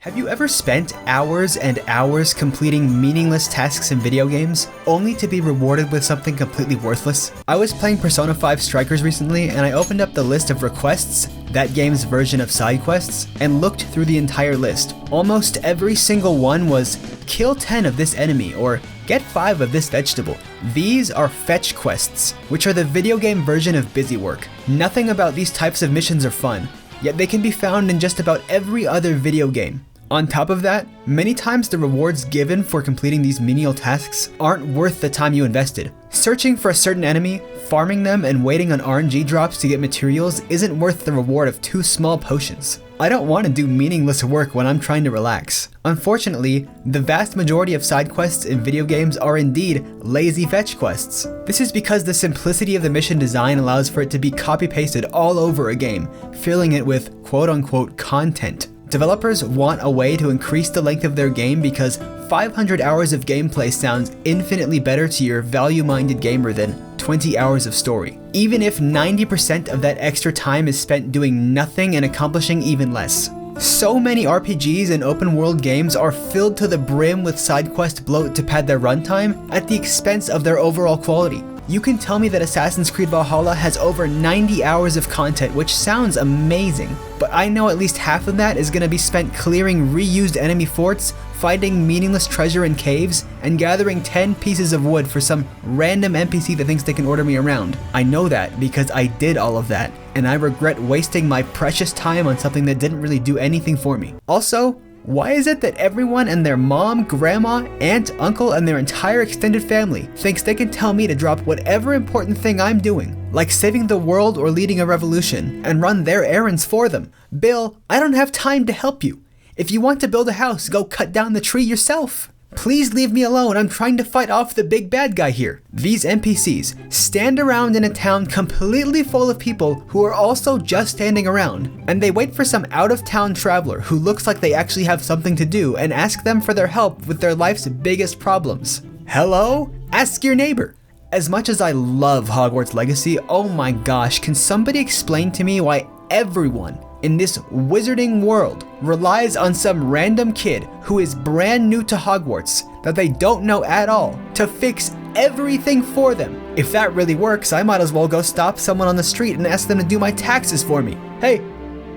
Have you ever spent hours and hours completing meaningless tasks in video games, only to be rewarded with something completely worthless? I was playing Persona 5 Strikers recently, and I opened up the list of requests, that game's version of side quests, and looked through the entire list. Almost every single one was, kill 10 of this enemy, or get 5 of this vegetable. These are fetch quests, which are the video game version of busy work. Nothing about these types of missions are fun, yet they can be found in just about every other video game. On top of that, many times the rewards given for completing these menial tasks aren't worth the time you invested. Searching for a certain enemy, farming them, and waiting on RNG drops to get materials isn't worth the reward of 2 small potions. I don't want to do meaningless work when I'm trying to relax. Unfortunately, the vast majority of side quests in video games are indeed lazy fetch quests. This is because the simplicity of the mission design allows for it to be copy-pasted all over a game, filling it with quote-unquote content. Developers want a way to increase the length of their game because 500 hours of gameplay sounds infinitely better to your value-minded gamer than 20 hours of story, even if 90% of that extra time is spent doing nothing and accomplishing even less. So many RPGs and open world games are filled to the brim with side quest bloat to pad their runtime at the expense of their overall quality. You can tell me that Assassin's Creed Valhalla has over 90 hours of content, which sounds amazing, but I know at least half of that is going to be spent clearing reused enemy forts, finding meaningless treasure in caves, and gathering 10 pieces of wood for some random NPC that thinks they can order me around. I know that because I did all of that, and I regret wasting my precious time on something that didn't really do anything for me. Also, why is it that everyone and their mom, grandma, aunt, uncle, and their entire extended family thinks they can tell me to drop whatever important thing I'm doing, like saving the world or leading a revolution, and run their errands for them? Bill, I don't have time to help you. If you want to build a house, go cut down the tree yourself. Please leave me alone, I'm trying to fight off the big bad guy here. These NPCs stand around in a town completely full of people who are also just standing around, and they wait for some out-of-town traveler who looks like they actually have something to do and ask them for their help with their life's biggest problems. Hello? Ask your neighbor. As much as I love Hogwarts Legacy, oh my gosh, can somebody explain to me why everyone in this wizarding world relies on some random kid who is brand new to Hogwarts that they don't know at all to fix everything for them? If that really works, I might as well go stop someone on the street and ask them to do my taxes for me. Hey,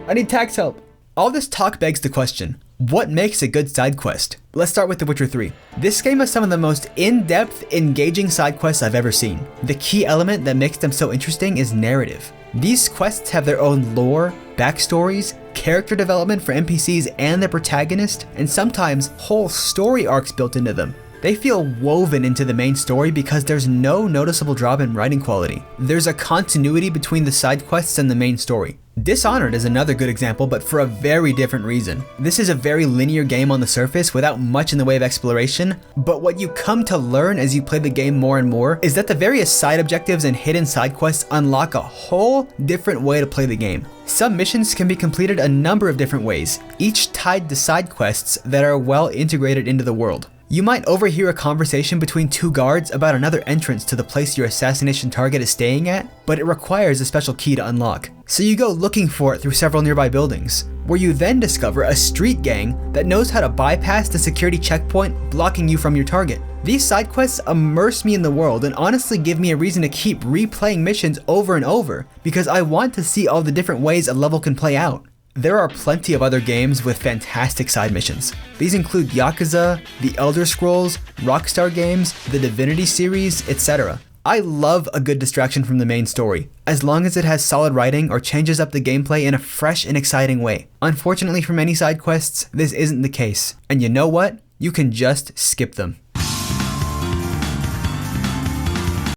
I need tax help. All this talk begs the question, what makes a good side quest? Let's start with The Witcher 3. This game has some of the most in-depth, engaging side quests I've ever seen. The key element that makes them so interesting is narrative. These quests have their own lore, backstories, character development for NPCs and the protagonist, and sometimes whole story arcs built into them. They feel woven into the main story because there's no noticeable drop in writing quality. There's a continuity between the side quests and the main story. Dishonored is another good example, but for a very different reason. This is a very linear game on the surface without much in the way of exploration, but what you come to learn as you play the game more and more is that the various side objectives and hidden side quests unlock a whole different way to play the game. Some missions can be completed a number of different ways, each tied to side quests that are well integrated into the world. You might overhear a conversation between 2 guards about another entrance to the place your assassination target is staying at, but it requires a special key to unlock. So you go looking for it through several nearby buildings, where you then discover a street gang that knows how to bypass the security checkpoint blocking you from your target. These side quests immerse me in the world and honestly give me a reason to keep replaying missions over and over, because I want to see all the different ways a level can play out. There are plenty of other games with fantastic side missions. These include Yakuza, The Elder Scrolls, Rockstar Games, the Divinity series, etc. I love a good distraction from the main story, as long as it has solid writing or changes up the gameplay in a fresh and exciting way. Unfortunately for many side quests, this isn't the case. And you know what? You can just skip them.